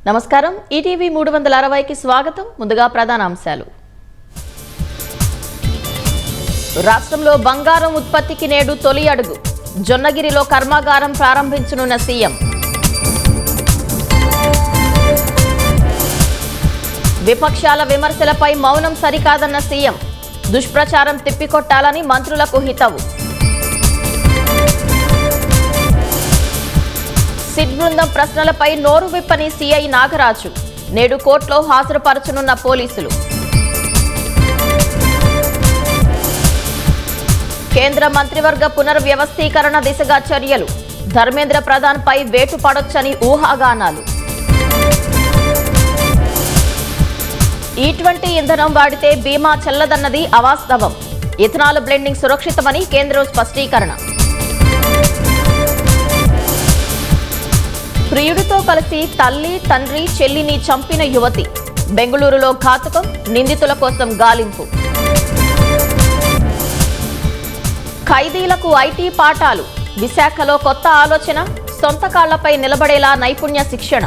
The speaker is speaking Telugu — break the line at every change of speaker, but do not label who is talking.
నమస్కారం ఈటీవీ 360కి స్వాగతం. ముందుగా ప్రధాన అంశాలు. రాష్ట్రంలో బంగారం ఉత్పత్తికి నేడు తొలి అడుగు. జొన్నగిరిలో కర్మాగారం ప్రారంభించనున్న సీఎం. విపక్షాల విమర్శలపై మౌనం సరికాదన్న సీఎం. దుష్ప్రచారం తిప్పికొట్టాలని మంత్రులకు హితవు. సిట్ బృందం ప్రశ్నలపై నోరు విప్పని సీఐ నాగరాజు. నేడు కోర్టులో హాజరుపరచనున్న పోలీసులు. కేంద్ర మంత్రివర్గ పునర్వ్యవస్థీకరణ దిశగా చర్యలు. ధర్మేంద్ర ప్రధాన్పై వేటు పడొచ్చని ఊహాగానాలు. E20 ఇంధనం వాడితే బీమా చెల్లదన్నది అవాస్తవం. ఇథనాల్ బ్లెండింగ్ సురక్షితమని కేంద్రం స్పష్టీకరణ. ప్రియుడితో కలిసి తల్లి, తండ్రి, చెల్లిని చంపిన యువతి. బెంగళూరులో ఘాతుకం, నిందితుల కోసం గాలింపు. ఖైదీలకు ఐటీ పాఠాలు. విశాఖలో కొత్త ఆలోచన, సొంత కాళ్లపై నిలబడేలా నైపుణ్య శిక్షణ.